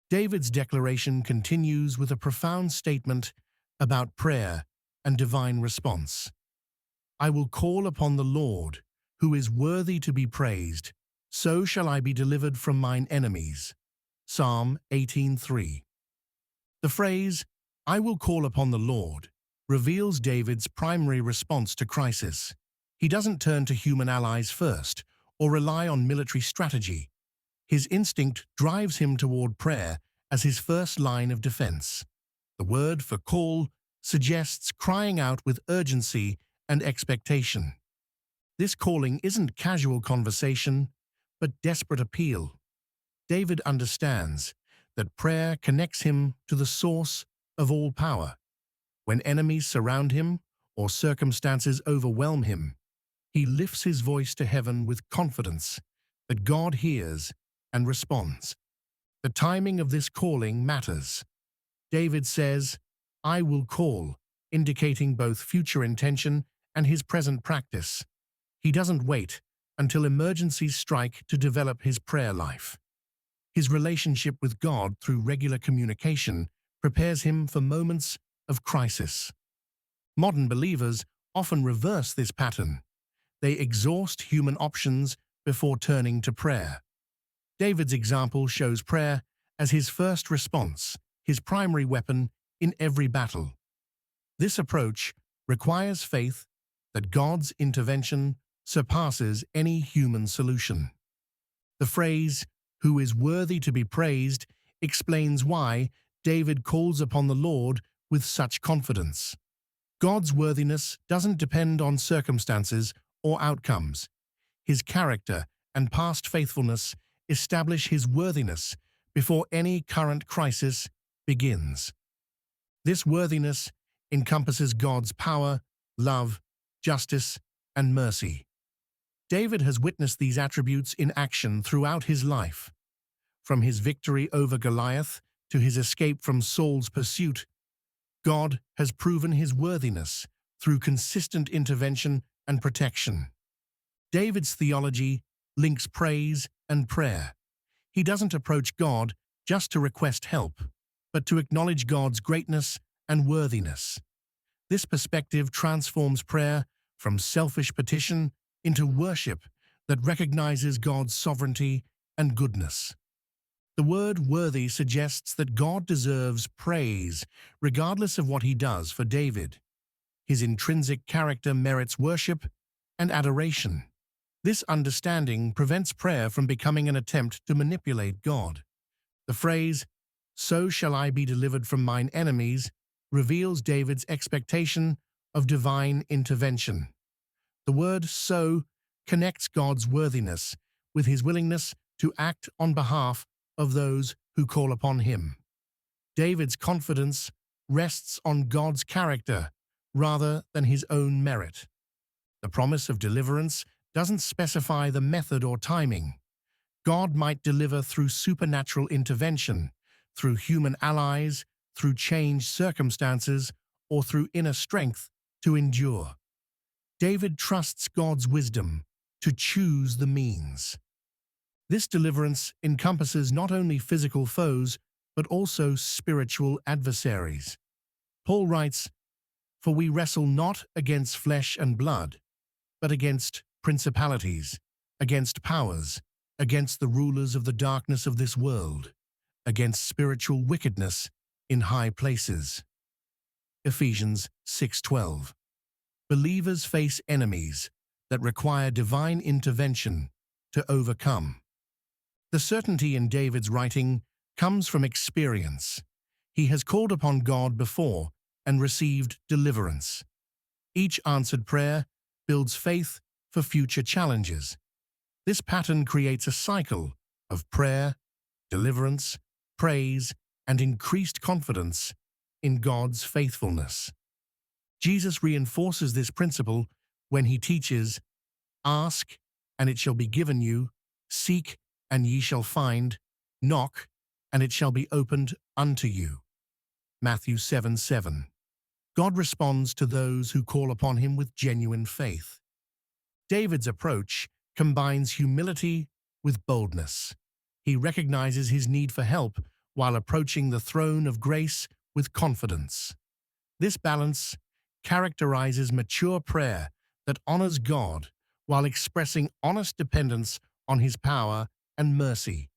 David's declaration continues with a profound statement about prayer and divine response. I will call upon the Lord, who is worthy to be praised, so shall I be delivered from mine enemies. Psalm 18:3. The phrase, I will call upon the Lord, reveals David's primary response to crisis. He doesn't turn to human allies first or rely on military strategy. His instinct drives him toward prayer as his first line of defense. The word for call suggests crying out with urgency and expectation. This calling isn't casual conversation, but desperate appeal. David understands that prayer connects him to the source of all power. When enemies surround him or circumstances overwhelm him, he lifts his voice to heaven with confidence that God hears and responds. The timing of this calling matters. David says, I will call, indicating both future intention and his present practice. He doesn't wait until emergencies strike to develop his prayer life. His relationship with God through regular communication prepares him for moments of crisis. Modern believers often reverse this pattern. They exhaust human options before turning to prayer. David's example shows prayer as his first response, his primary weapon in every battle. This approach requires faith that God's intervention surpasses any human solution. The phrase, who is worthy to be praised, explains why David calls upon the Lord with such confidence. God's worthiness doesn't depend on circumstances or outcomes. His character and past faithfulness establish his worthiness before any current crisis begins. This worthiness encompasses God's power, love, justice, and mercy. David has witnessed these attributes in action throughout his life. From his victory over Goliath to his escape from Saul's pursuit, God has proven his worthiness through consistent intervention and protection. David's theology links praise and prayer. He doesn't approach God just to request help, but to acknowledge God's greatness and worthiness. This perspective transforms prayer from selfish petition into worship that recognizes God's sovereignty and goodness. The word worthy suggests that God deserves praise regardless of what he does for David. His intrinsic character merits worship and adoration. This understanding prevents prayer from becoming an attempt to manipulate God. The phrase, so shall I be delivered from mine enemies, reveals David's expectation of divine intervention. The word so connects God's worthiness with his willingness to act on behalf of those who call upon him. David's confidence rests on God's character rather than his own merit. The promise of deliverance doesn't specify the method or timing. God might deliver through supernatural intervention, through human allies, through changed circumstances, or through inner strength to endure. David trusts God's wisdom to choose the means. This deliverance encompasses not only physical foes, but also spiritual adversaries. Paul writes, For we wrestle not against flesh and blood, but against principalities, against powers, against the rulers of the darkness of this world, against spiritual wickedness in high places. Ephesians 6:12. Believers face enemies that require divine intervention to overcome. The certainty in David's writing comes from experience. He has called upon God before and received deliverance. Each answered prayer builds faith for future challenges. This pattern creates a cycle of prayer, deliverance, praise, and increased confidence in God's faithfulness. Jesus reinforces this principle when he teaches, Ask, and it shall be given you, seek, and ye shall find, knock, and it shall be opened unto you. Matthew 7:7. God responds to those who call upon him with genuine faith. David's approach combines humility with boldness. He recognizes his need for help while approaching the throne of grace with confidence. This balance characterizes mature prayer that honors God while expressing honest dependence on His power and mercy.